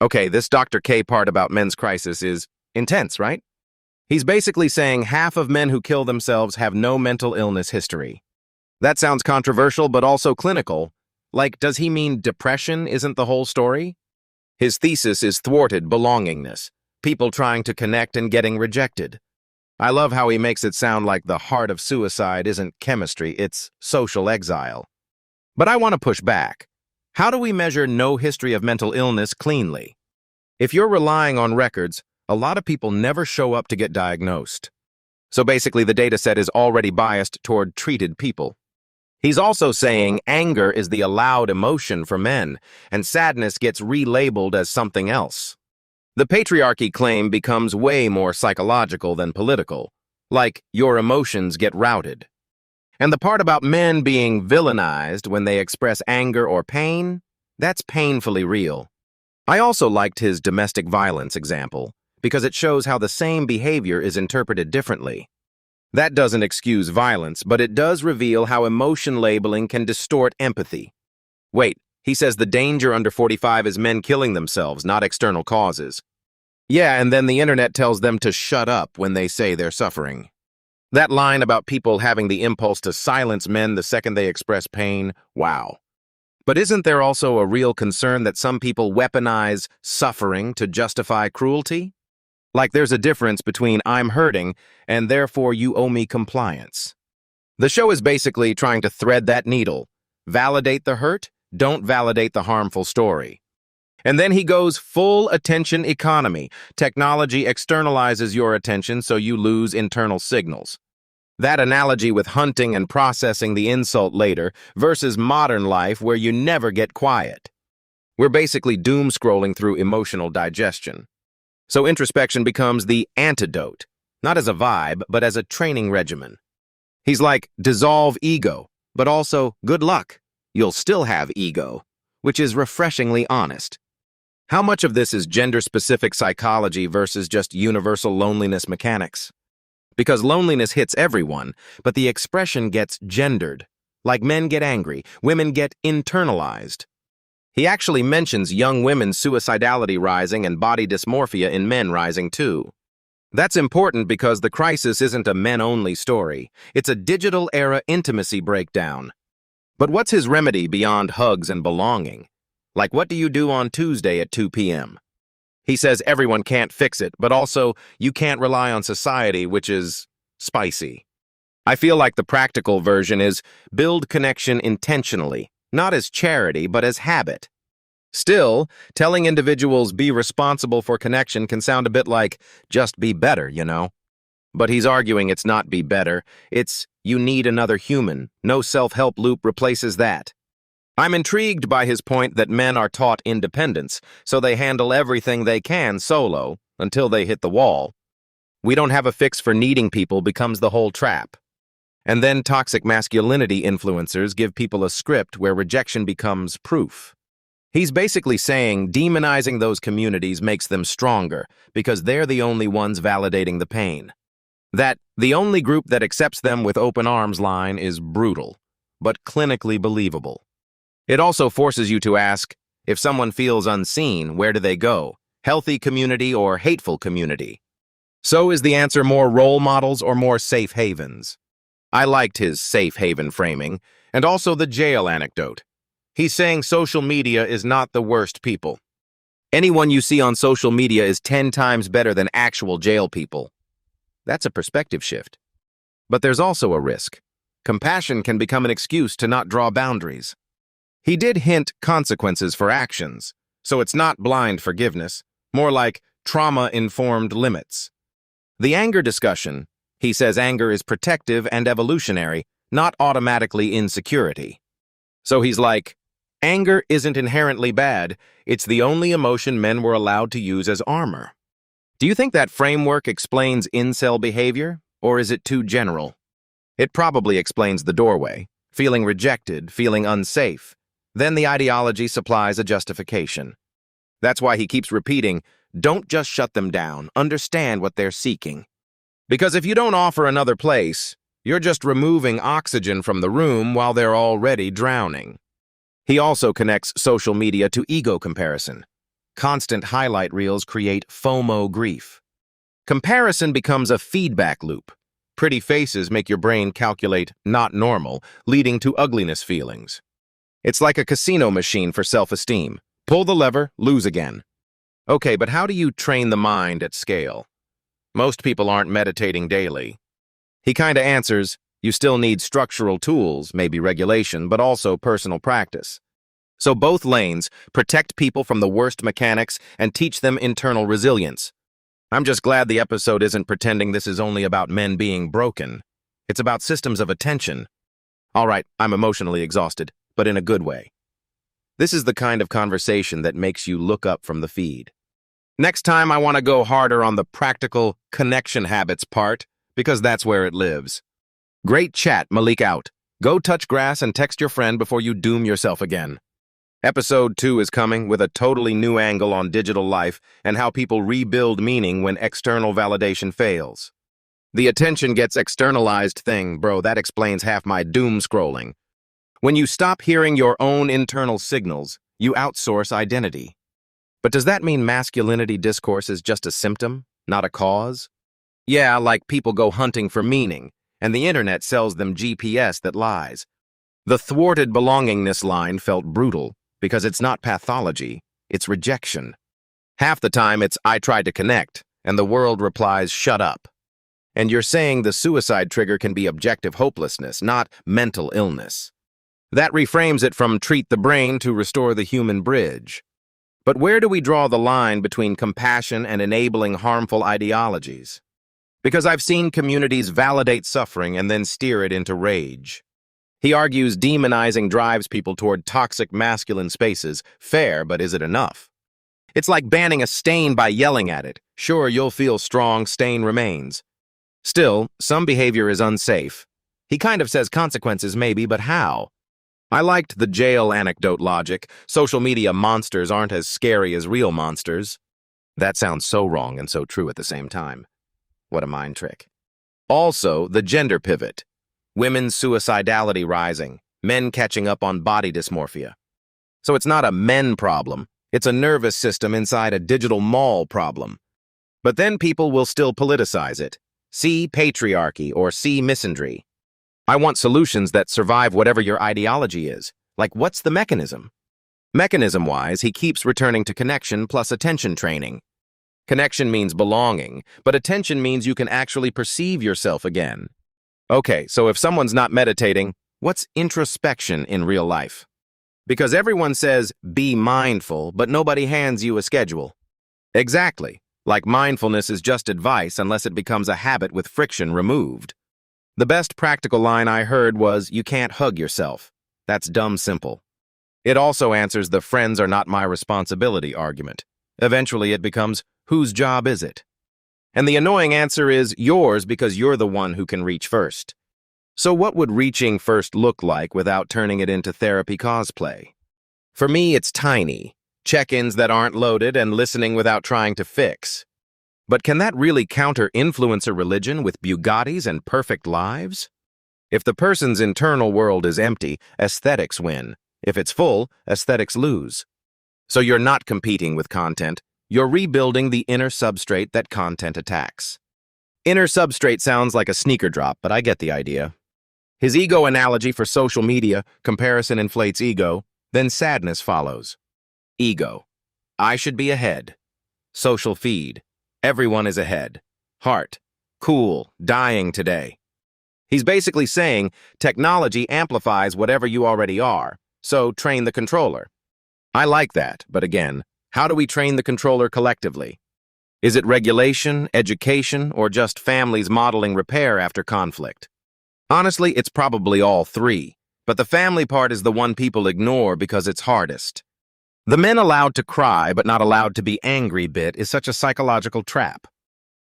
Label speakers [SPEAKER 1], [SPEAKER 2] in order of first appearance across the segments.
[SPEAKER 1] Okay, this Dr. K part about men's crisis is intense, right? He's basically saying half of men who kill themselves have no mental illness history. That sounds controversial, but also clinical. Like, does he mean depression isn't the whole story? His thesis is thwarted belongingness, people trying to connect and getting rejected. I love how he makes it sound like the heart of suicide isn't chemistry, it's social exile. But I want to push back. How do we measure no history of mental illness cleanly? If you're relying on records, a lot of people never show up to get diagnosed. So basically, the data set is already biased toward treated people. He's also saying anger is the allowed emotion for men, and sadness gets relabeled as something else. The patriarchy claim becomes way more psychological than political, like your emotions get routed. And the part about men being villainized when they express anger or pain, that's painfully real. I also liked his domestic violence example, because it shows how the same behavior is interpreted differently. That doesn't excuse violence, but it does reveal how emotion labeling can distort empathy. Wait, he says the danger under 45 is men killing themselves, not external causes. Yeah, and then the internet tells them to shut up when they say they're suffering. That line about people having the impulse to silence men the second they express pain, wow. But isn't there also a real concern that some people weaponize suffering to justify cruelty? Like there's a difference between I'm hurting and therefore you owe me compliance. The show is basically trying to thread that needle. Validate the hurt, don't validate the harmful story. And then he goes full attention economy. Technology externalizes your attention so you lose internal signals. That analogy with hunting and processing the insult later versus modern life where you never get quiet. We're basically doom scrolling through emotional digestion. So introspection becomes the antidote, not as a vibe, but as a training regimen. He's like, dissolve ego, but also good luck. You'll still have ego, which is refreshingly honest. How much of this is gender-specific psychology versus just universal loneliness mechanics? Because loneliness hits everyone, but the expression gets gendered. Like men get angry, women get internalized. He actually mentions young women's suicidality rising and body dysmorphia in men rising too. That's important because the crisis isn't a men-only story. It's a digital-era intimacy breakdown. But what's his remedy beyond hugs and belonging? Like, what do you do on Tuesday at 2 p.m.? He says everyone can't fix it, but also you can't rely on society, which is spicy. I feel like the practical version is build connection intentionally, not as charity, but as habit. Still, telling individuals be responsible for connection can sound a bit like just be better, you know? But he's arguing it's not be better, it's you need another human. No self-help loop replaces that. I'm intrigued by his point that men are taught independence, so they handle everything they can solo until they hit the wall. We don't have a fix for needing people becomes the whole trap. And then toxic masculinity influencers give people a script where rejection becomes proof. He's basically saying demonizing those communities makes them stronger because they're the only ones validating the pain. That the only group that accepts them with open arms line is brutal, but clinically believable. It also forces you to ask, if someone feels unseen, where do they go? Healthy community or hateful community? So is the answer more role models or more safe havens? I liked his safe haven framing, and also the jail anecdote. He's saying social media is not the worst people. Anyone you see on social media is 10 times better than actual jail people. That's a perspective shift. But there's also a risk. Compassion can become an excuse to not draw boundaries. He did hint consequences for actions, so it's not blind forgiveness, more like trauma-informed limits. The anger discussion, he says anger is protective and evolutionary, not automatically insecurity. So he's like, anger isn't inherently bad, it's the only emotion men were allowed to use as armor. Do you think that framework explains incel behavior, or is it too general? It probably explains the doorway, feeling rejected, feeling unsafe. Then the ideology supplies a justification. That's why he keeps repeating, don't just shut them down, understand what they're seeking. Because if you don't offer another place, you're just removing oxygen from the room while they're already drowning. He also connects social media to ego comparison. constant highlight reels create FOMO grief. Comparison becomes a feedback loop. Pretty faces make your brain calculate not normal, leading to ugliness feelings. It's like a casino machine for self-esteem. Pull the lever, lose again. Okay, but how do you train the mind at scale? Most people aren't meditating daily. He kinda answers, you still need structural tools, maybe regulation, but also personal practice. So both lanes protect people from the worst mechanics and teach them internal resilience. I'm just glad the episode isn't pretending this is only about men being broken. It's about systems of attention. All right, I'm emotionally exhausted, but in a good way. This is the kind of conversation that makes you look up from the feed. Next time, I want to go harder on the practical connection habits part, because that's where it lives. Great chat, Malik out. Go touch grass and text your friend before you doom yourself again. Episode 2 is coming with a totally new angle on digital life and how people rebuild meaning when external validation fails. The attention gets externalized thing, bro, that explains half my doom scrolling. When you stop hearing your own internal signals, you outsource identity. But does that mean masculinity discourse is just a symptom, not a cause? Yeah, like people go hunting for meaning, and the internet sells them GPS that lies. The thwarted belongingness line felt brutal, because it's not pathology, it's rejection. Half the time it's, I tried to connect, and the world replies, shut up. And you're saying the suicide trigger can be objective hopelessness, not mental illness. That reframes it from treat the brain to restore the human bridge. But where do we draw the line between compassion and enabling harmful ideologies? Because I've seen communities validate suffering and then steer it into rage. He argues demonizing drives people toward toxic masculine spaces. Fair, but is it enough? It's like banning a stain by yelling at it. Sure, you'll feel strong, stain remains. Still, some behavior is unsafe. He kind of says consequences maybe, but how? I liked the jail anecdote logic. Social media monsters aren't as scary as real monsters. That sounds so wrong and so true at the same time. What a mind trick. Also, the gender pivot. Women's suicidality rising, men catching up on body dysmorphia. So it's not a men problem, it's a nervous system inside a digital mall problem. But then people will still politicize it. See patriarchy or see misandry. I want solutions that survive whatever your ideology is. Like, what's the mechanism? Mechanism-wise, he keeps returning to connection plus attention training. Connection means belonging, but attention means you can actually perceive yourself again. Okay, so if someone's not meditating, what's introspection in real life? Because everyone says, be mindful, but nobody hands you a schedule. Exactly. Like mindfulness is just advice unless it becomes a habit with friction removed. The best practical line I heard was, you can't hug yourself. That's dumb simple. It also answers the friends are not my responsibility argument. Eventually it becomes, whose job is it? And the annoying answer is yours because you're the one who can reach first. So what would reaching first look like without turning it into therapy cosplay? For me, it's tiny. Check-ins that aren't loaded and listening without trying to fix. But can that really counter influencer religion with Bugattis and perfect lives? If the person's internal world is empty, aesthetics win. If it's full, aesthetics lose. So you're not competing with content. You're rebuilding the inner substrate that content attacks. Inner substrate sounds like a sneaker drop, but I get the idea. His ego analogy for social media, comparison inflates ego, then sadness follows. Ego. I should be ahead. Social feed. Everyone is ahead. Heart. Cool. Dying today. He's basically saying technology amplifies whatever you already are, so train the controller. I like that, but again, how do we train the controller collectively? Is it regulation, education, or just families modeling repair after conflict? Honestly, it's probably all three, but the family part is the one people ignore because it's hardest. The men allowed to cry but not allowed to be angry bit is such a psychological trap.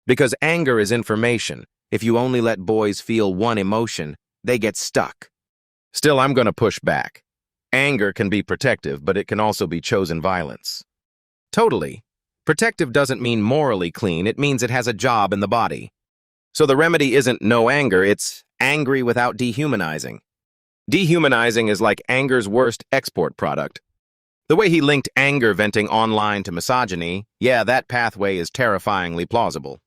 [SPEAKER 1] Because anger is information. If you only let boys feel one emotion, they get stuck. Still, I'm going to push back. Anger can be protective, but it can also be chosen violence. Totally. Protective doesn't mean morally clean, it means it has a job in the body. So the remedy isn't no anger, it's angry without dehumanizing. Dehumanizing is like anger's worst export product. The way he linked anger venting online to misogyny, yeah, that pathway is terrifyingly plausible.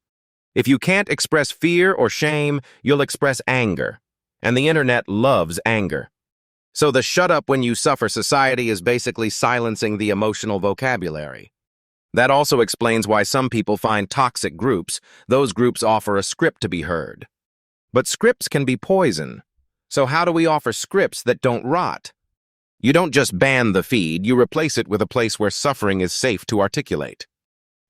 [SPEAKER 1] If you can't express fear or shame, you'll express anger. And the internet loves anger. So the shut up when you suffer society is basically silencing the emotional vocabulary. That also explains why some people find toxic groups. Those groups offer a script to be heard. But scripts can be poison. So how do we offer scripts that don't rot? You don't just ban the feed, you replace it with a place where suffering is safe to articulate.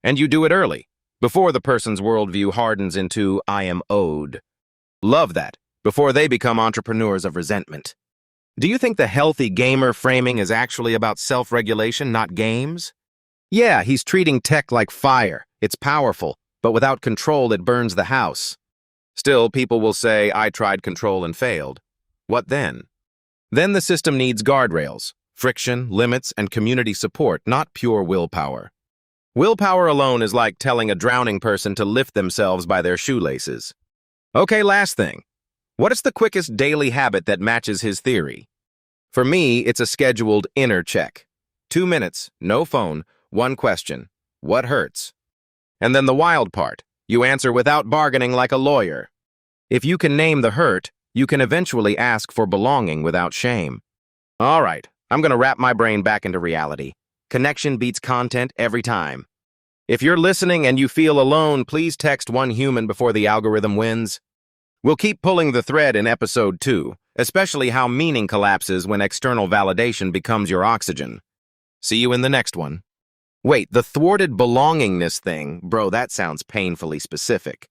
[SPEAKER 1] And you do it early, before the person's worldview hardens into "I am owed." Love that, before they become entrepreneurs of resentment. Do you think the healthy gamer framing is actually about self-regulation, not games? Yeah, he's treating tech like fire. It's powerful, but without control it burns the house. Still, people will say, "I tried control and failed." What then? Then the system needs guardrails, friction, limits, and community support, not pure willpower. Willpower alone is like telling a drowning person to lift themselves by their shoelaces. Okay, last thing. What is the quickest daily habit that matches his theory? For me, it's a scheduled inner check. 2 minutes, no phone, one question. What hurts? And then the wild part. You answer without bargaining like a lawyer. If you can name the hurt, you can eventually ask for belonging without shame. All right, I'm going to wrap my brain back into reality. Connection beats content every time. If you're listening and you feel alone, please text one human before the algorithm wins. We'll keep pulling the thread in episode 2, especially how meaning collapses when external validation becomes your oxygen. See you in the next one. Wait, the thwarted belongingness thing, bro, that sounds painfully specific.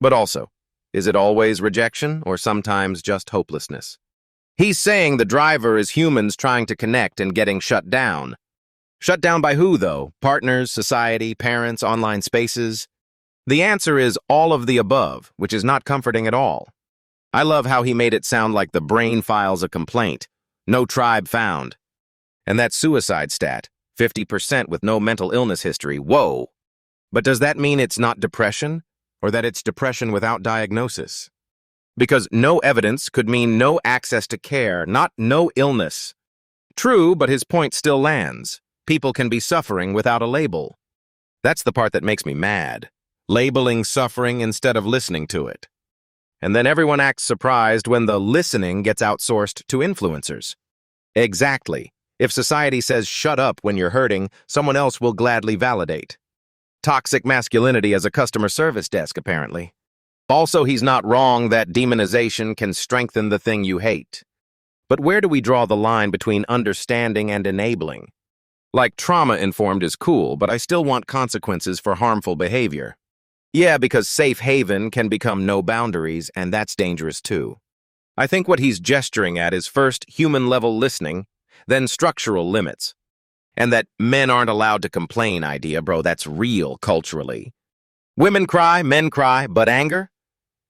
[SPEAKER 1] But also, is it always rejection or sometimes just hopelessness? He's saying the driver is humans trying to connect and getting shut down. Shut down by who, though? Partners, society, parents, online spaces? The answer is all of the above, which is not comforting at all. I love how he made it sound like the brain files a complaint. No tribe found. And that suicide stat, 50% with no mental illness history. Whoa! But does that mean it's not depression? Or that it's depression without diagnosis? Because no evidence could mean no access to care, not no illness. True, but his point still lands. People can be suffering without a label. That's the part that makes me mad. Labeling suffering instead of listening to it. And then everyone acts surprised when the listening gets outsourced to influencers. Exactly. If society says shut up when you're hurting, someone else will gladly validate. Toxic masculinity as a customer service desk, apparently. Also, he's not wrong that demonization can strengthen the thing you hate. But where do we draw the line between understanding and enabling? Like, trauma-informed is cool, but I still want consequences for harmful behavior. Yeah, because safe haven can become no boundaries, and that's dangerous too. I think what he's gesturing at is first human-level listening, then structural limits. And that men aren't allowed to complain idea, bro, that's real culturally. Women cry, men cry, but anger?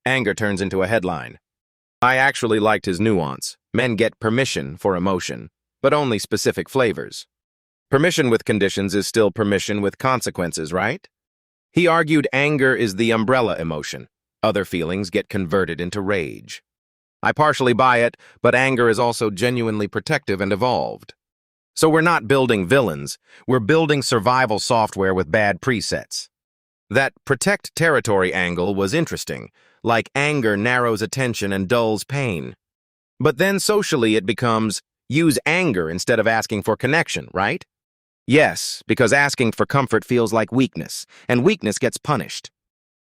[SPEAKER 1] Anger turns into a headline. I actually liked his nuance. Men get permission for emotion, but only specific flavors. Permission with conditions is still permission with consequences, right? He argued anger is the umbrella emotion. Other feelings get converted into rage. I partially buy it, but anger is also genuinely protective and evolved. So we're not building villains, we're building survival software with bad presets. That protect territory angle was interesting, like anger narrows attention and dulls pain. But then socially it becomes, use anger instead of asking for connection, right? Yes, because asking for comfort feels like weakness, and weakness gets punished.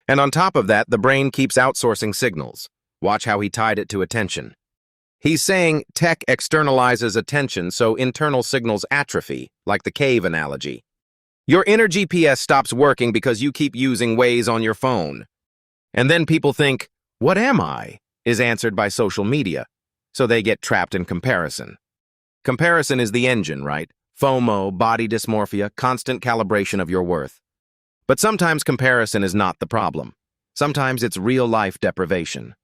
[SPEAKER 1] And on top of that, the brain keeps outsourcing signals. Watch how he tied it to attention. He's saying tech externalizes attention so internal signals atrophy, like the cave analogy. Your inner GPS stops working because you keep using Waze on your phone. And then people think, what am I? Is answered by social media, so they get trapped in comparison. Comparison is the engine, right? FOMO, body dysmorphia, constant calibration of your worth. But sometimes comparison is not the problem. Sometimes it's real-life deprivation.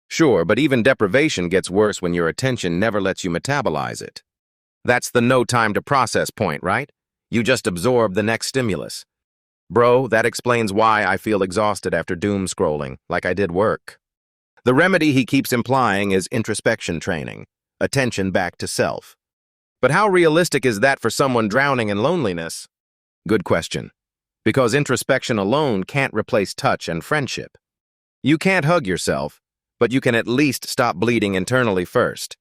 [SPEAKER 1] Sure, but even deprivation gets worse when your attention never lets you metabolize it. That's the no time to process point, right? You just absorb the next stimulus. Bro, that explains why I feel exhausted after doom scrolling, like I did work. The remedy he keeps implying is introspection training, attention back to self. But how realistic is that for someone drowning in loneliness? Good question. Because introspection alone can't replace touch and friendship. You can't hug yourself, but you can at least stop bleeding internally first.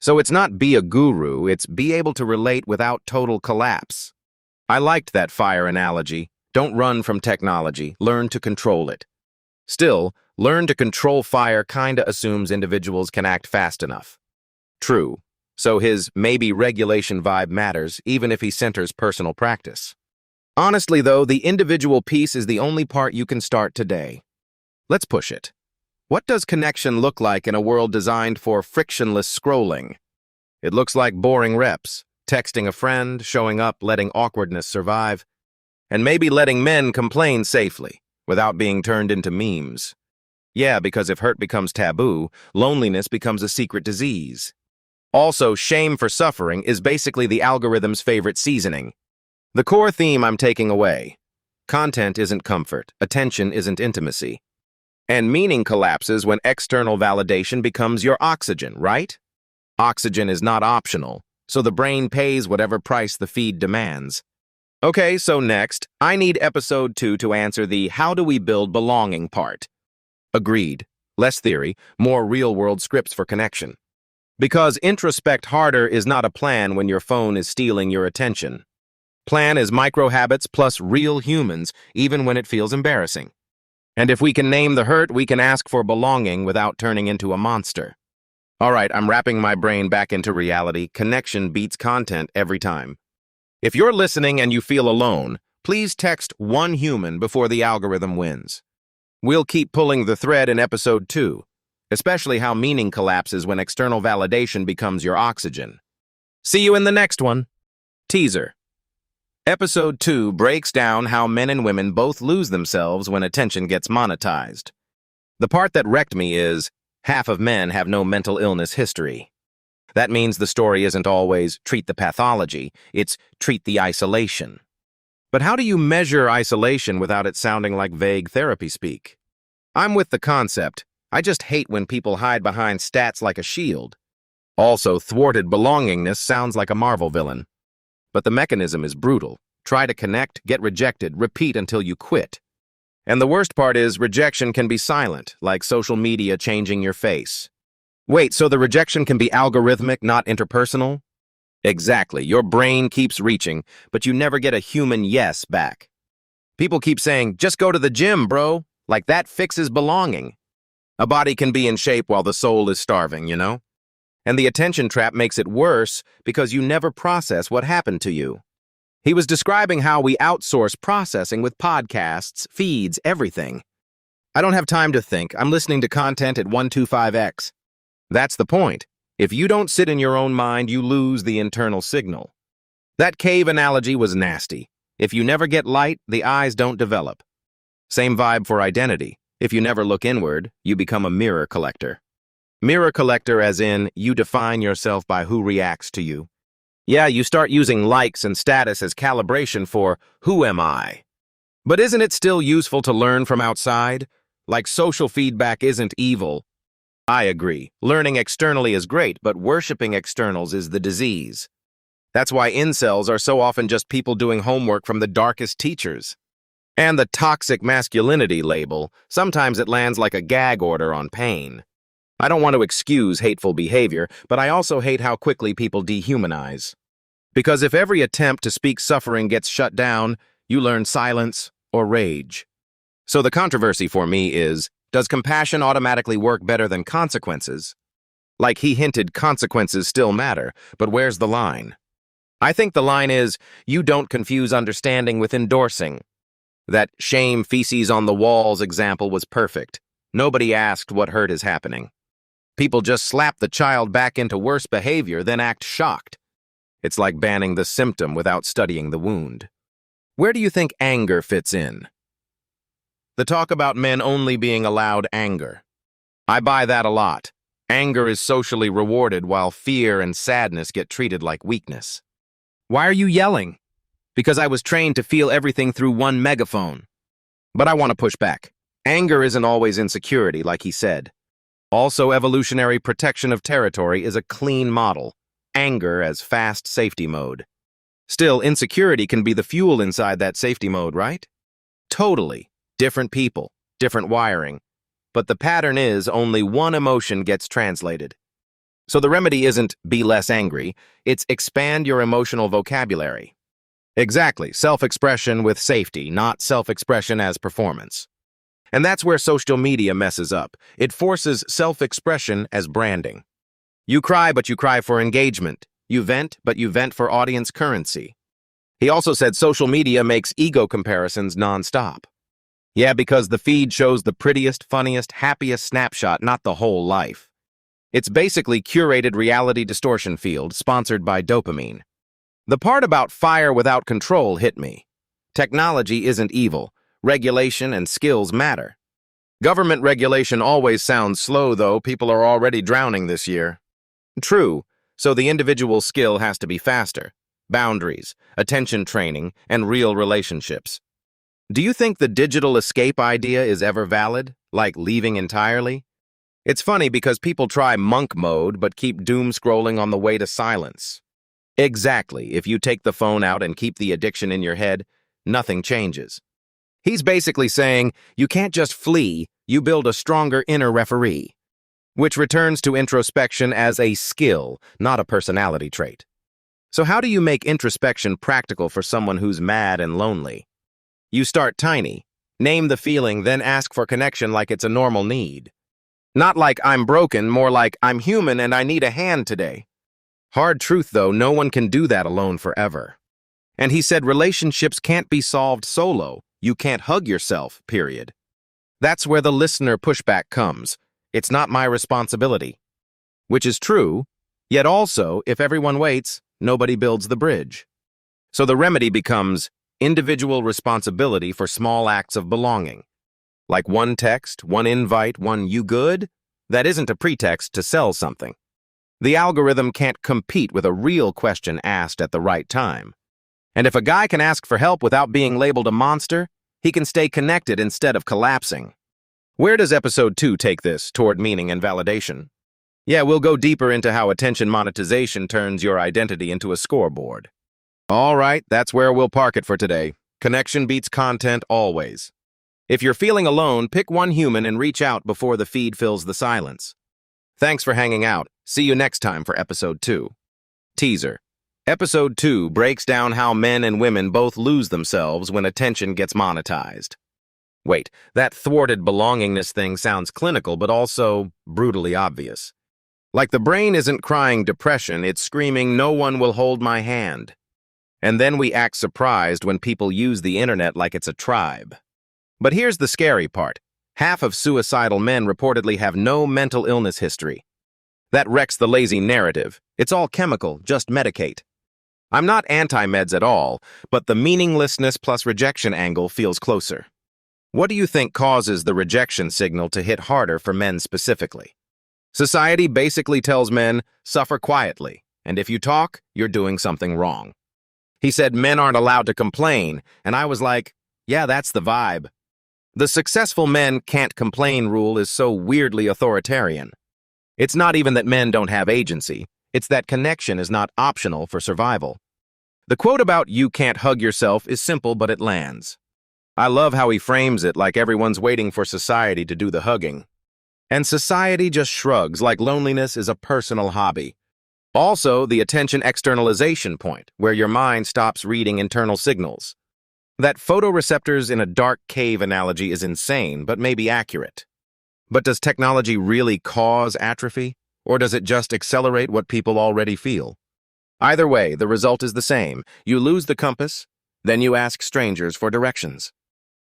[SPEAKER 1] So it's not be a guru, it's be able to relate without total collapse. I liked that fire analogy. Don't run from technology, learn to control it. Still, learn to control fire kinda assumes individuals can act fast enough. True. So his maybe regulation vibe matters, even if he centers personal practice. Honestly, though, the individual piece is the only part you can start today. Let's push it. What does connection look like in a world designed for frictionless scrolling? It looks like boring reps, texting a friend, showing up, letting awkwardness survive, and maybe letting men complain safely, without being turned into memes. Yeah, because if hurt becomes taboo, loneliness becomes a secret disease. Also, shame for suffering is basically the algorithm's favorite seasoning. The core theme I'm taking away: content isn't comfort, attention isn't intimacy. And meaning collapses when external validation becomes your oxygen, right? Oxygen is not optional, so the brain pays whatever price the feed demands. Okay, so next, I need episode 2 to answer the how do we build belonging part. Agreed. Less theory, more real-world scripts for connection. Because introspect harder is not a plan when your phone is stealing your attention. Plan is micro-habits plus real humans, even when it feels embarrassing. And if we can name the hurt, we can ask for belonging without turning into a monster. All right, I'm wrapping my brain back into reality. Connection beats content every time. If you're listening and you feel alone, please text one human before the algorithm wins. We'll keep pulling the thread in episode 2, especially how meaning collapses when external validation becomes your oxygen. See you in the next one. Teaser. Episode 2 breaks down how men and women both lose themselves when attention gets monetized. The part that wrecked me is, half of men have no mental illness history. That means the story isn't always treat the pathology, it's treat the isolation. But how do you measure isolation without it sounding like vague therapy speak? I'm with the concept. I just hate when people hide behind stats like a shield. Also, thwarted belongingness sounds like a Marvel villain. But the mechanism is brutal. Try to connect, get rejected, repeat until you quit. And the worst part is rejection can be silent, like social media changing your face. Wait, so the rejection can be algorithmic, not interpersonal? Exactly. Your brain keeps reaching, but you never get a human yes back. People keep saying, just go to the gym, bro. Like that fixes belonging. A body can be in shape while the soul is starving, you know? And the attention trap makes it worse because you never process what happened to you. He was describing how we outsource processing with podcasts, feeds, everything. I don't have time to think. I'm listening to content at 125x. That's the point. If you don't sit in your own mind, you lose the internal signal. That cave analogy was nasty. If you never get light, the eyes don't develop. Same vibe for identity. If you never look inward, you become a mirror collector. Mirror collector as in, you define yourself by who reacts to you. Yeah, you start using likes and status as calibration for who am I? But isn't it still useful to learn from outside? Like social feedback isn't evil. I agree. Learning externally is great, but worshiping externals is the disease. That's why incels are so often just people doing homework from the darkest teachers. And the toxic masculinity label, sometimes it lands like a gag order on pain. I don't want to excuse hateful behavior, but I also hate how quickly people dehumanize. Because if every attempt to speak suffering gets shut down, you learn silence or rage. So the controversy for me is, does compassion automatically work better than consequences? Like he hinted, consequences still matter, but where's the line? I think the line is, you don't confuse understanding with endorsing. That shame feces on the walls example was perfect. Nobody asked what hurt is happening. People just slap the child back into worse behavior, then act shocked. It's like banning the symptom without studying the wound. Where do you think anger fits in? The talk about men only being allowed anger. I buy that a lot. Anger is socially rewarded while fear and sadness get treated like weakness. Why are you yelling? Because I was trained to feel everything through one megaphone. But I want to push back. Anger isn't always insecurity, like he said. Also, evolutionary protection of territory is a clean model. anger as fast safety mode. Still, insecurity can be the fuel inside that safety mode, right? Totally. Different people, different wiring. But the pattern is only one emotion gets translated. So the remedy isn't be less angry, it's expand your emotional vocabulary. Exactly, self-expression with safety, not self-expression as performance. And that's where social media messes up. It forces self-expression as branding. You cry, but you cry for engagement. You vent, but you vent for audience currency. He also said social media makes ego comparisons nonstop. Yeah, because the feed shows the prettiest, funniest, happiest snapshot, not the whole life. It's basically curated reality distortion field, sponsored by dopamine. The part about fire without control hit me. Technology isn't evil. Regulation and skills matter. Government regulation always sounds slow, though. People are already drowning this year. True, so the individual skill has to be faster. Boundaries, attention training, and real relationships. Do you think the digital escape idea is ever valid, like leaving entirely? It's funny because people try monk mode but keep doom scrolling on the way to silence. Exactly, if you take the phone out and keep the addiction in your head, nothing changes. He's basically saying, you can't just flee, you build a stronger inner referee. Which returns to introspection as a skill, not a personality trait. So how do you make introspection practical for someone who's mad and lonely? You start tiny. Name the feeling, then ask for connection like it's a normal need. Not like I'm broken, more like I'm human and I need a hand today. Hard truth, though, no one can do that alone forever. And he said relationships can't be solved solo. You can't hug yourself, period. That's where the listener pushback comes. It's not my responsibility. Which is true, yet also, if everyone waits, nobody builds the bridge. So the remedy becomes individual responsibility for small acts of belonging. Like one text, one invite, one "you good?" That isn't a pretext to sell something. The algorithm can't compete with a real question asked at the right time. And if a guy can ask for help without being labeled a monster, he can stay connected instead of collapsing. Where does episode 2 take this toward meaning and validation? Yeah, we'll go deeper into how attention monetization turns your identity into a scoreboard. All right, that's where we'll park it for today. Connection beats content always. If you're feeling alone, pick one human and reach out before the feed fills the silence. Thanks for hanging out. See you next time for episode 2. Teaser. Episode 2 breaks down how men and women both lose themselves when attention gets monetized. Wait, that thwarted belongingness thing sounds clinical, but also brutally obvious. Like the brain isn't crying depression, it's screaming, "No one will hold my hand." And then we act surprised when people use the internet like it's a tribe. But here's the scary part. Half of suicidal men reportedly have no mental illness history. That wrecks the lazy narrative. It's all chemical, just medicate. I'm not anti-meds at all, but the meaninglessness plus rejection angle feels closer. What do you think causes the rejection signal to hit harder for men specifically? Society basically tells men, suffer quietly, and if you talk, you're doing something wrong. He said men aren't allowed to complain, and I was like, yeah, that's the vibe. The successful men can't complain rule is so weirdly authoritarian. It's not even that men don't have agency, it's that connection is not optional for survival. The quote about "you can't hug yourself" is simple, but it lands. I love how he frames it like everyone's waiting for society to do the hugging. And society just shrugs like loneliness is a personal hobby. Also, the attention externalization point, where your mind stops reading internal signals. That photoreceptors in a dark cave analogy is insane, but maybe accurate. But does technology really cause atrophy, or does it just accelerate what people already feel? Either way, the result is the same. You lose the compass, then you ask strangers for directions.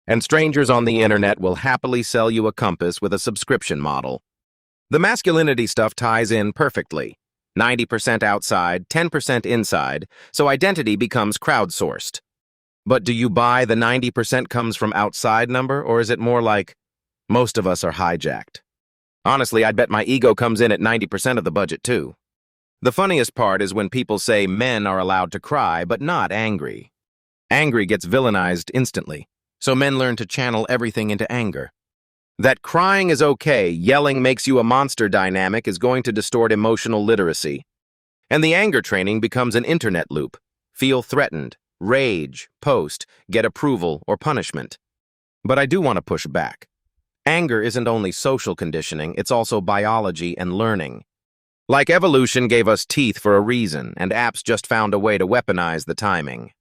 [SPEAKER 1] And strangers on the internet will happily sell you a compass with a subscription model. The masculinity stuff ties in perfectly. 90% outside, 10% inside, so identity becomes crowdsourced. But do you buy the 90% comes from outside number, or is it more like, most of us are hijacked? Honestly, I'd bet my ego comes in at 90% of the budget too. The funniest part is when people say men are allowed to cry, but not angry. Angry gets villainized instantly, so men learn to channel everything into anger. That crying is okay, yelling makes you a monster dynamic is going to distort emotional literacy. And the anger training becomes an internet loop. Feel threatened, rage, post, get approval or punishment. But I do want to push back. Anger isn't only social conditioning, it's also biology and learning. Like evolution gave us teeth for a reason, and apps just found a way to weaponize the timing.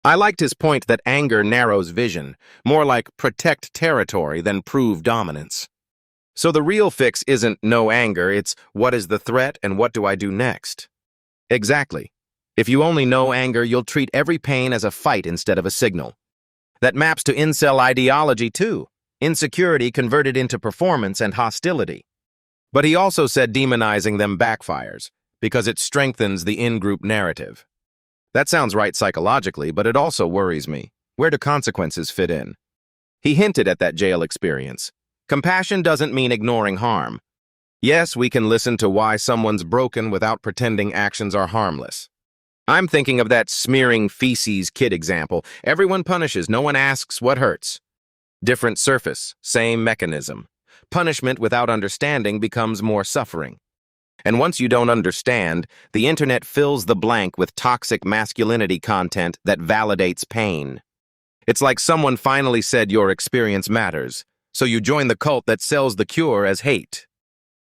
[SPEAKER 1] I liked his point that anger narrows vision, more like protect territory than prove dominance. So the real fix isn't no anger, it's what is the threat and what do I do next? Exactly. If you only know anger, you'll treat every pain as a fight instead of a signal. That maps to incel ideology too. Insecurity converted into performance and hostility. But he also said demonizing them backfires, because it strengthens the in-group narrative. That sounds right psychologically, but it also worries me. Where do consequences fit in? He hinted at that jail experience. Compassion doesn't mean ignoring harm. Yes, we can listen to why someone's broken without pretending actions are harmless. I'm thinking of that smearing feces kid example. Everyone punishes, no one asks what hurts. Different surface, same mechanism. Punishment without understanding becomes more suffering. And once you don't understand, the internet fills the blank with toxic masculinity content that validates pain. It's like someone finally said your experience matters, so you join the cult that sells the cure as hate.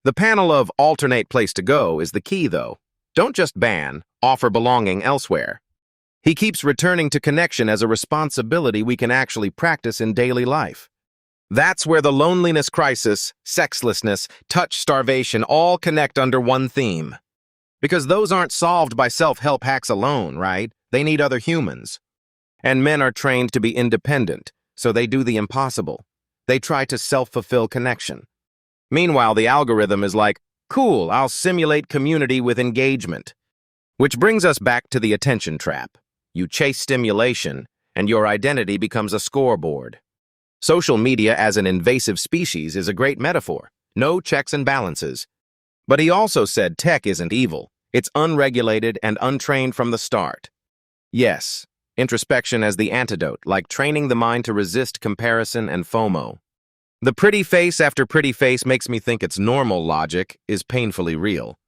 [SPEAKER 1] The panel of alternate place to go is the key, though. Don't just ban, offer belonging elsewhere. He keeps returning to connection as a responsibility we can actually practice in daily life. That's where the loneliness crisis, sexlessness, touch starvation all connect under one theme. Because those aren't solved by self-help hacks alone, right? They need other humans. And men are trained to be independent, so they do the impossible. They try to self-fulfill connection. Meanwhile, the algorithm is like, cool, I'll simulate community with engagement. Which brings us back to the attention trap. You chase stimulation, and your identity becomes a scoreboard. Social media as an invasive species is a great metaphor. No checks and balances. But he also said tech isn't evil. It's unregulated and untrained from the start. Yes, introspection as the antidote, like training the mind to resist comparison and FOMO. The pretty face after pretty face makes me think its normal logic is painfully real.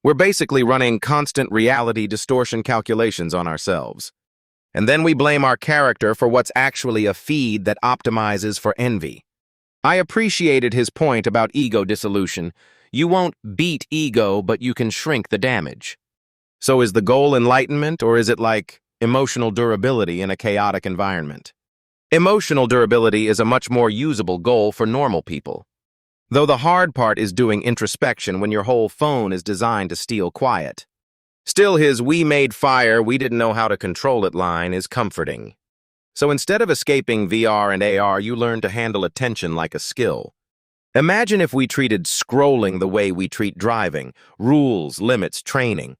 [SPEAKER 1] We're basically running constant reality distortion calculations on ourselves. And then we blame our character for what's actually a feed that optimizes for envy. I appreciated his point about ego dissolution. You won't beat ego, but you can shrink the damage. So is the goal enlightenment, or is it like emotional durability in a chaotic environment? Emotional durability is a much more usable goal for normal people. Though the hard part is doing introspection when your whole phone is designed to steal quiet. Still, his "we made fire, we didn't know how to control it" line is comforting. So instead of escaping VR and AR, you learn to handle attention like a skill. Imagine if we treated scrolling the way we treat driving, rules, limits, training.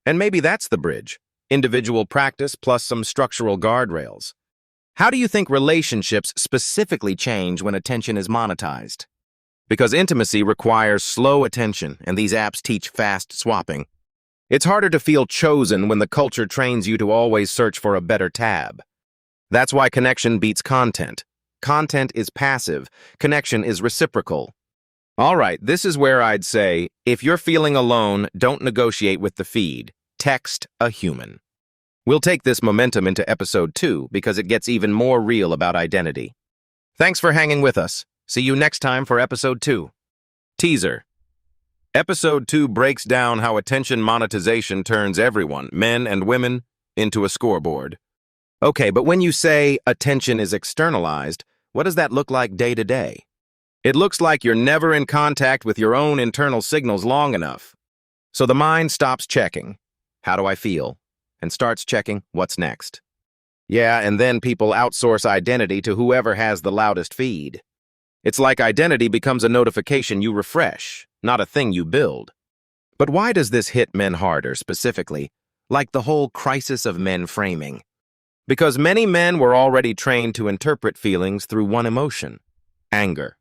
[SPEAKER 1] And maybe that's the bridge, individual practice plus some structural guardrails. How do you think relationships specifically change when attention is monetized? Because intimacy requires slow attention, and these apps teach fast swapping. It's harder to feel chosen when the culture trains you to always search for a better tab. That's why connection beats content. Content is passive, connection is reciprocal. All right, this is where I'd say, if you're feeling alone, don't negotiate with the feed. Text a human. We'll take this momentum into episode 2 because it gets even more real about identity. Thanks for hanging with us. See you next time for episode 2. Teaser. Episode 2 breaks down how attention monetization turns everyone, men and women, into a scoreboard. Okay, but when you say attention is externalized, what does that look like day to day? It looks like you're never in contact with your own internal signals long enough. So the mind stops checking, how do I feel? And starts checking, what's next? Yeah, and then people outsource identity to whoever has the loudest feed. It's like identity becomes a notification you refresh, not a thing you build. But why does this hit men harder specifically, like the whole crisis of men framing? Because many men were already trained to interpret feelings through one emotion, anger.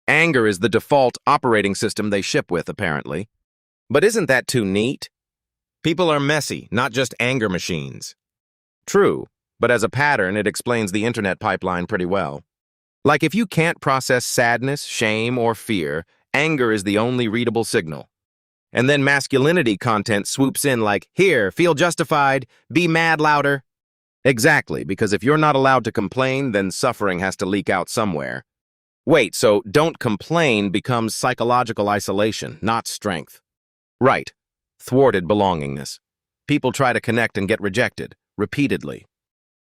[SPEAKER 1] Anger is the default operating system they ship with, apparently. But isn't that too neat? People are messy, not just anger machines. True, but as a pattern, it explains the internet pipeline pretty well. Like if you can't process sadness, shame, or fear, anger is the only readable signal. And then masculinity content swoops in like, here, feel justified, be mad louder. Exactly, because if you're not allowed to complain, then suffering has to leak out somewhere. Wait, so don't complain becomes psychological isolation, not strength. Right. Thwarted belongingness. People try to connect and get rejected, repeatedly.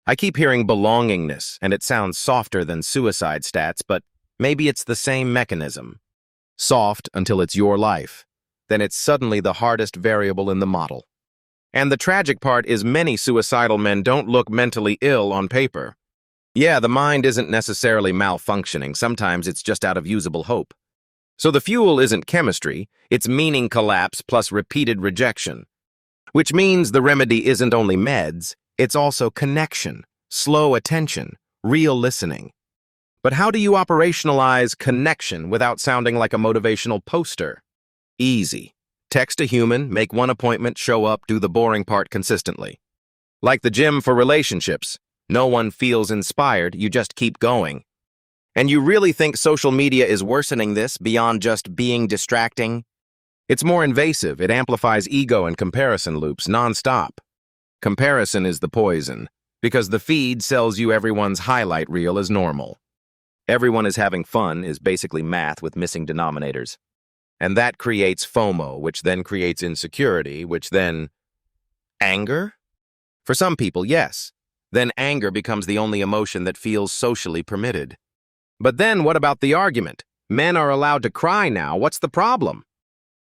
[SPEAKER 1] I keep hearing belongingness, and it sounds softer than suicide stats, but maybe it's the same mechanism. Soft until it's your life. Then it's suddenly the hardest variable in the model. And the tragic part is many suicidal men don't look mentally ill on paper. Yeah, the mind isn't necessarily malfunctioning. Sometimes it's just out of usable hope. So the fuel isn't chemistry, it's meaning collapse plus repeated rejection. Which means the remedy isn't only meds, it's also connection, slow attention, real listening. But how do you operationalize connection without sounding like a motivational poster? Easy. Text a human, make one appointment, show up, do the boring part consistently. Like the gym for relationships. No one feels inspired, you just keep going. And you really think social media is worsening this beyond just being distracting? It's more invasive, it amplifies ego and comparison loops nonstop. Comparison is the poison, because the feed sells you everyone's highlight reel as normal. Everyone is having fun is basically math with missing denominators. And that creates FOMO, which then creates insecurity, which then... anger? For some people, yes. Then anger becomes the only emotion that feels socially permitted. But then what about the argument? Men are allowed to cry now, what's the problem?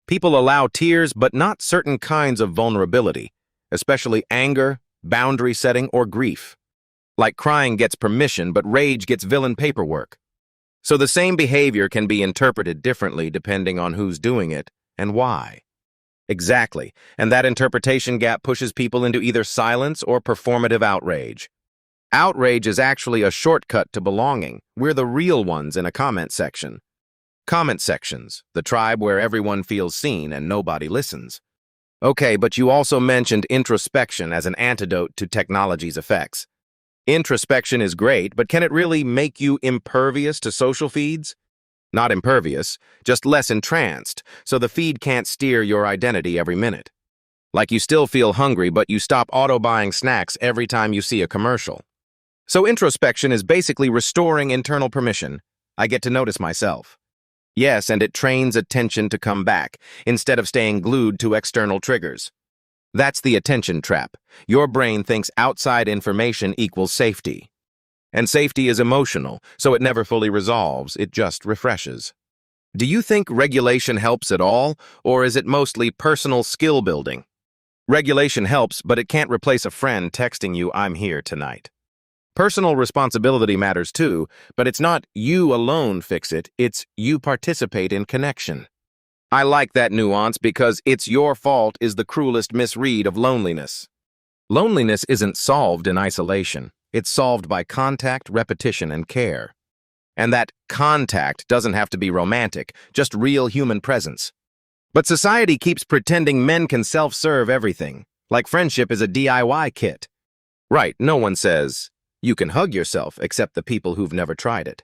[SPEAKER 1] People allow tears, but not certain kinds of vulnerability, especially anger, boundary setting, or grief. Like crying gets permission, but rage gets villain paperwork. So the same behavior can be interpreted differently depending on who's doing it and why. Exactly, and that interpretation gap pushes people into either silence or performative outrage. Outrage is actually a shortcut to belonging. We're the real ones in a comment section. Comment sections, the tribe where everyone feels seen and nobody listens. Okay, but you also mentioned introspection as an antidote to technology's effects. Introspection is great, but can it really make you impervious to social feeds? Not impervious, just less entranced, so the feed can't steer your identity every minute. Like you still feel hungry, but you stop auto-buying snacks every time you see a commercial. So introspection is basically restoring internal permission. I get to notice myself. Yes, and it trains attention to come back, instead of staying glued to external triggers. That's the attention trap. Your brain thinks outside information equals safety. And safety is emotional, so it never fully resolves, it just refreshes. Do you think regulation helps at all, or is it mostly personal skill building? Regulation helps, but it can't replace a friend texting you, "I'm here tonight." Personal responsibility matters too, but it's not you alone fix it, it's you participate in connection. I like that nuance because "it's your fault" is the cruelest misread of loneliness. Loneliness isn't solved in isolation. It's solved by contact, repetition, and care. And that contact doesn't have to be romantic, just real human presence. But society keeps pretending men can self-serve everything, like friendship is a DIY kit. Right, no one says, you can hug yourself except the people who've never tried it.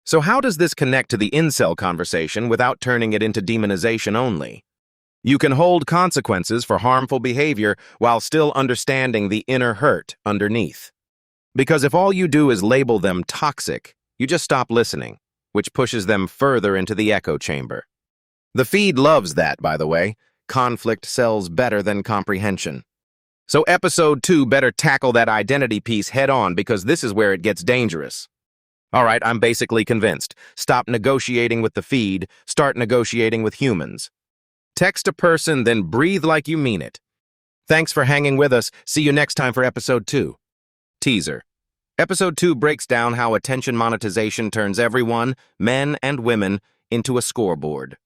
[SPEAKER 1] So how does this connect to the incel conversation without turning it into demonization only? You can hold consequences for harmful behavior while still understanding the inner hurt underneath. Because if all you do is label them toxic, you just stop listening, which pushes them further into the echo chamber. The feed loves that, by the way. Conflict sells better than comprehension. So episode 2 better tackle that identity piece head on because this is where it gets dangerous. All right, I'm basically convinced. Stop negotiating with the feed, start negotiating with humans. Text a person, then breathe like you mean it. Thanks for hanging with us. See you next time for episode 2. Teaser. Episode 2 breaks down how attention monetization turns everyone, men and women, into a scoreboard.